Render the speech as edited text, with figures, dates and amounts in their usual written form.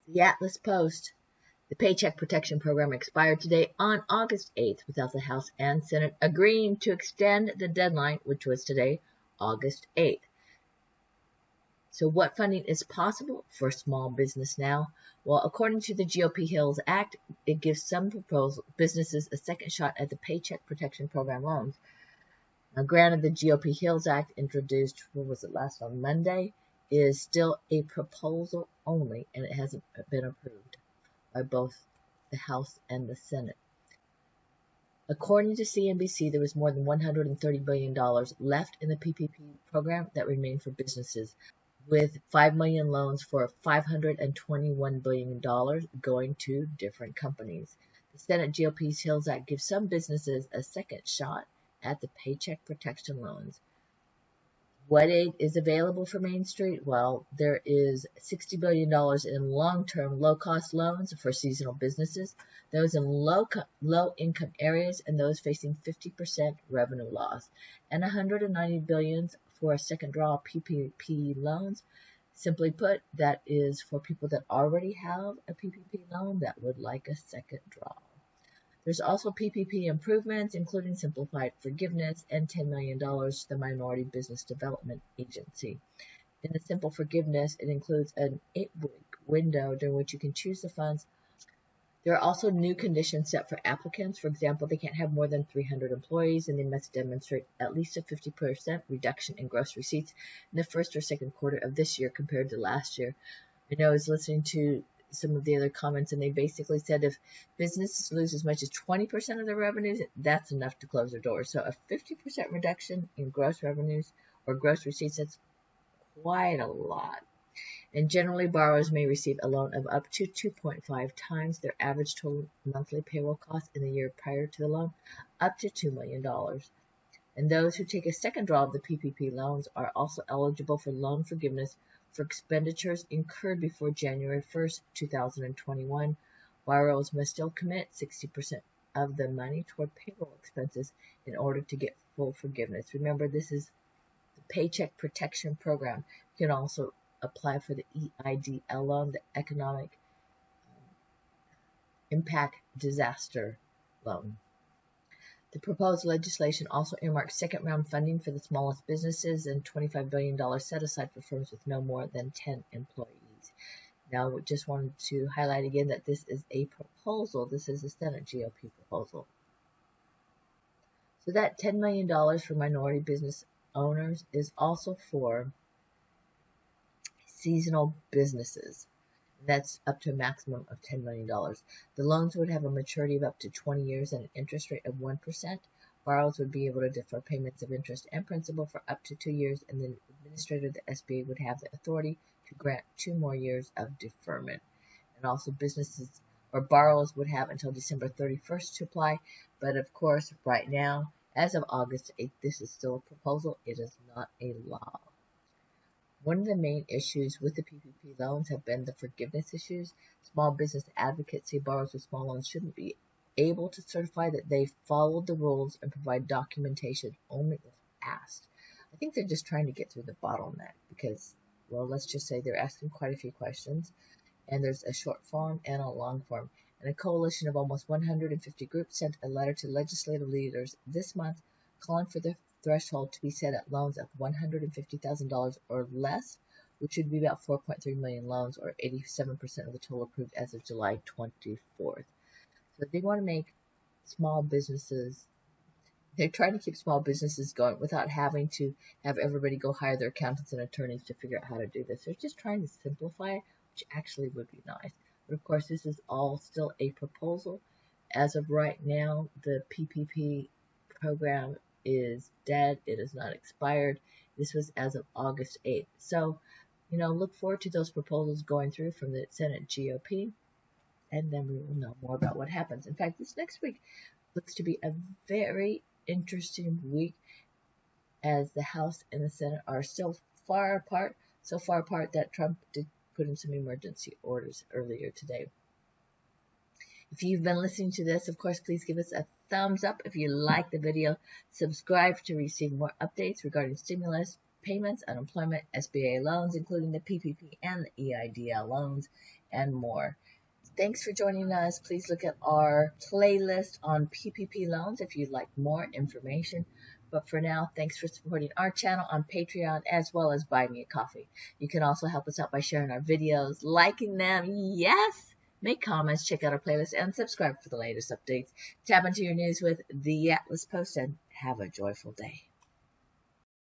The Atlas Post. The Paycheck Protection Program expired today on August 8th without the House and Senate agreeing to extend the deadline, which was today, August 8th. So what funding is possible for small business now? Well, according to the GOP Heals Act, it gives some businesses a second shot at the Paycheck Protection Program loans. Now, granted, the GOP Heals Act, introduced, last on Monday, is still a proposal only, and it hasn't been approved by both the House and the Senate. According to CNBC, there was more than $130 billion left in the PPP program that remained for businesses, with 5 million loans for $521 billion going to different companies. The Senate GOP Heals Act gives some businesses a second shot at the Paycheck Protection loans. What aid is available for Main Street? Well, there is $60 billion in long-term, low-cost loans for seasonal businesses, those in low-income areas, and those facing 50% revenue loss, and $190 billion for a second draw PPP loans. Simply put, that is for people that already have a PPP loan that would like a second draw. There's also PPP improvements, including simplified forgiveness and $10 million to the Minority Business Development Agency. In the simple forgiveness, it includes an 8-week window during which you can choose the funds. There are also new conditions set for applicants. For example, they can't have more than 300 employees, and they must demonstrate at least a 50% reduction in gross receipts in the first or second quarter of this year compared to last year. I know I was listening to some of the other comments, and they basically said if businesses lose as much as 20% of their revenues, that's enough to close their doors. So a 50% reduction in gross revenues or gross receipts, that's quite a lot. And generally, borrowers may receive a loan of up to 2.5 times their average total monthly payroll cost in the year prior to the loan, up to $2 million. And those who take a second draw of the PPP loans are also eligible for loan forgiveness for expenditures incurred before January 1st, 2021. Borrowers must still commit 60% of the money toward payroll expenses in order to get full forgiveness. Remember, this is the Paycheck Protection Program. You can also apply for the EIDL loan, the Economic Impact Disaster Loan. The proposed legislation also earmarks second-round funding for the smallest businesses and $25 billion set aside for firms with no more than 10 employees. Now, we just wanted to highlight again that this is a proposal. This is a Senate GOP proposal. So that $10 million for minority business owners is also for seasonal businesses. That's up to a maximum of $10 million. The loans would have a maturity of up to 20 years and an interest rate of 1%. Borrowers would be able to defer payments of interest and principal for up to 2 years, and the administrator of the SBA would have the authority to grant 2 more years of deferment. And also businesses or borrowers would have until December 31st to apply. But of course, right now, as of August 8th, this is still a proposal. It is not a law. One of the main issues with the PPP loans have been the forgiveness issues. Small business advocates say borrowers with small loans shouldn't be able to certify that they followed the rules and provide documentation only if asked. I think they're just trying to get through the bottleneck because, well, let's just say they're asking quite a few questions, and there's a short form and a long form. And a coalition of almost 150 groups sent a letter to legislative leaders this month calling for the threshold to be set at loans of $150,000 or less, which would be about 4.3 million loans, or 87% of the total approved as of July 24th. So they want to make small businesses, they're trying to keep small businesses going without having to have everybody go hire their accountants and attorneys to figure out how to do this. They're just trying to simplify it, which actually would be nice. But of course, this is all still a proposal. As of right now, the PPP program is dead. It is not expired. This was as of August 8th. So, look forward to those proposals going through from the Senate GOP, and then we will know more about what happens. In fact, this next week looks to be a very interesting week as the House and the Senate are still far apart, so far apart that Trump did put in some emergency orders earlier today. If you've been listening to this, of course, please give us a thumbs up if you like the video. Subscribe to receive more updates regarding stimulus, payments, unemployment, SBA loans, including the PPP and the EIDL loans, and more. Thanks for joining us. Please look at our playlist on PPP loans if you'd like more information. But for now, thanks for supporting our channel on Patreon as well as Buy Me a Coffee. You can also help us out by sharing our videos, liking them, yes, make comments, check out our playlist, and subscribe for the latest updates. Tap into your news with the Atlas Post and have a joyful day.